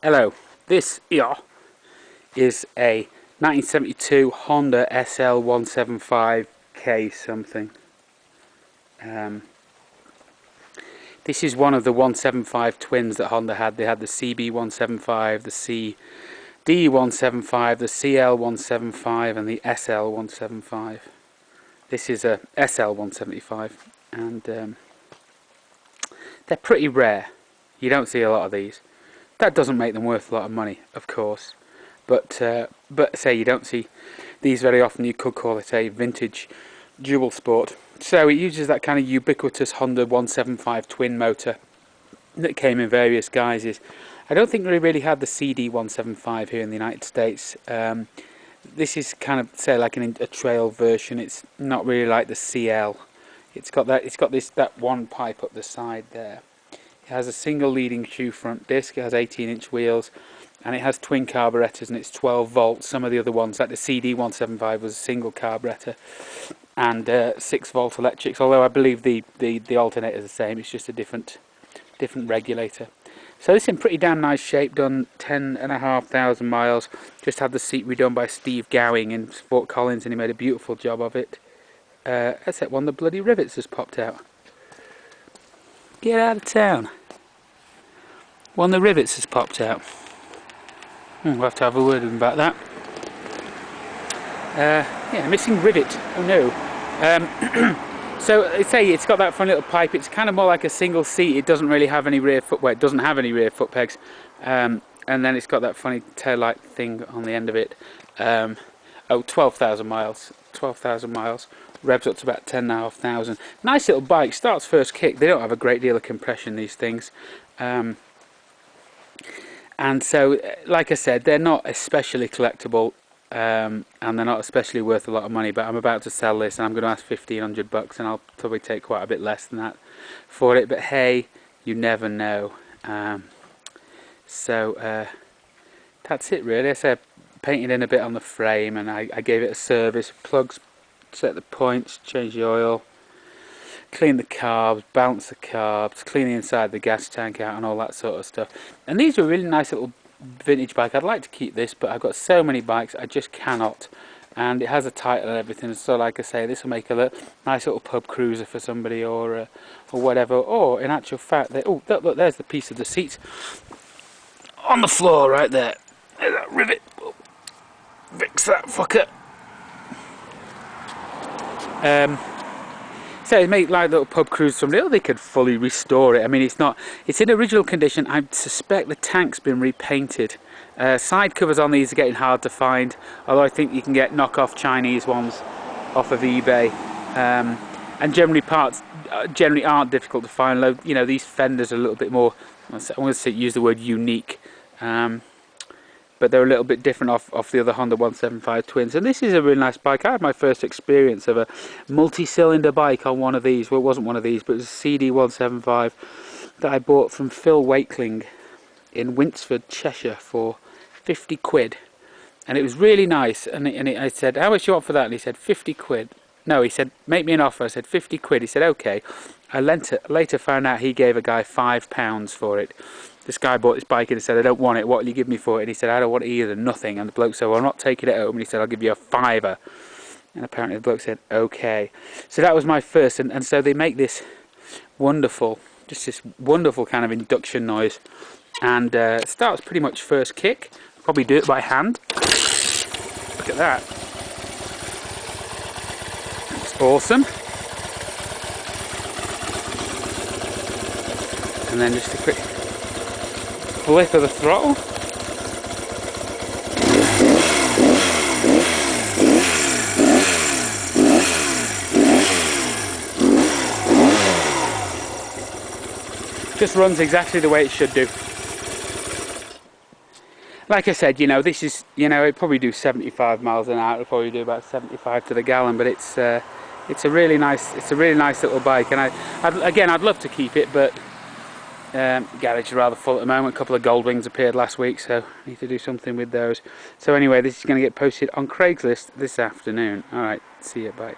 Hello, this here is a 1972 Honda SL175K something. This is one of the 175 twins that Honda had. They had the CB175, the CD175, the CL175 and the SL175. This is a SL175 and they're pretty rare. You don't see a lot of these. That doesn't make them worth a lot of money, of course, but say you don't see these very often. You could call it a vintage dual sport. So it uses that kind of ubiquitous Honda 175 twin motor that came in various guises. I don't think we really had the CD175 here in the United States. This is kind of, say, like a trail version. It's not really like the CL. It's got that one pipe up the side there. It has a single leading shoe front disc, it has 18-inch wheels, and it has twin carburetors, and it's 12 volts. Some of the other ones, like the CD175, was a single carburetor and 6 volt electrics, although I believe the alternator is the same, it's just a different regulator. So this is in pretty damn nice shape, done 10,500 miles. Just had the seat redone by Steve Gowing in Fort Collins, and he made a beautiful job of it. Except one of the bloody rivets has popped out. Get out of town. One of the rivets has popped out. We'll have to have a word with him about that. Yeah, missing rivet. Oh no. So I say it's got that funny little pipe. It's kind of more like a single seat. It doesn't really have any rear foot. Well, it doesn't have any rear foot pegs. And then it's got that funny tail light thing on the end of it. 12,000 miles. 12,000 miles. Revs up to about 10,500. Nice little bike. Starts first kick. They don't have a great deal of compression, these things. And so, like I said, they're not especially collectible, and they're not especially worth a lot of money. But I'm about to sell this, and I'm going to ask $1,500, and I'll probably take quite a bit less than that for it. But hey, you never know. So that's it, really. I said painted in a bit on the frame, and I gave it a service. Plugs, set the points, change the oil, clean the carbs, balance the carbs, clean the inside of the gas tank out and all that sort of stuff. And these are a really nice little vintage bike. I'd like to keep this, but I've got so many bikes I just cannot. And it has a title and everything, so like I say, this will make a nice little pub cruiser for somebody or whatever. Or in actual fact, look, there's the piece of the seat on the floor right there. There's that rivet. Fix that fucker. So they make like little pub cruise somebody, or they could fully restore it. I mean, it's in original condition. I suspect the tank's been repainted. Side covers on these are getting hard to find, although I think you can get knockoff Chinese ones off of eBay. And generally parts generally aren't difficult to find. Though, you know, these fenders are a little bit more, I'm going to use the word unique. But they're a little bit different off the other Honda 175 twins. And this is a really nice bike. I had my first experience of a multi-cylinder bike on one of these. Well, it wasn't one of these, but it was a CD175 that I bought from Phil Wakeling in Winsford, Cheshire for 50 quid. And it was really nice. And I said, how much do you want for that? And he said, 50 quid. No, he said, make me an offer. I said, 50 quid. He said, okay. I later found out he gave a guy £5 for it. This guy bought this bike and he said, I don't want it, what will you give me for it? And he said, I don't want it either, nothing. And the bloke said, well, I'm not taking it home. And he said, I'll give you a £5. And apparently the bloke said, okay. So that was my first, and so they make this wonderful, just this wonderful kind of induction noise. And it starts pretty much first kick. Probably do it by hand. Look at that. It's awesome. And then just a quick flip of the throttle. Just runs exactly the way it should do. Like I said, you know, this is, you know, it'd probably do 75 miles an hour. It'll probably do about 75 to the gallon, but it's a really nice little bike. And I'd love to keep it, but garage is rather full at the moment. A couple of gold wings appeared last week, so I need to do something with those. So anyway, this is going to get posted on Craigslist this afternoon. Alright, see you, bye.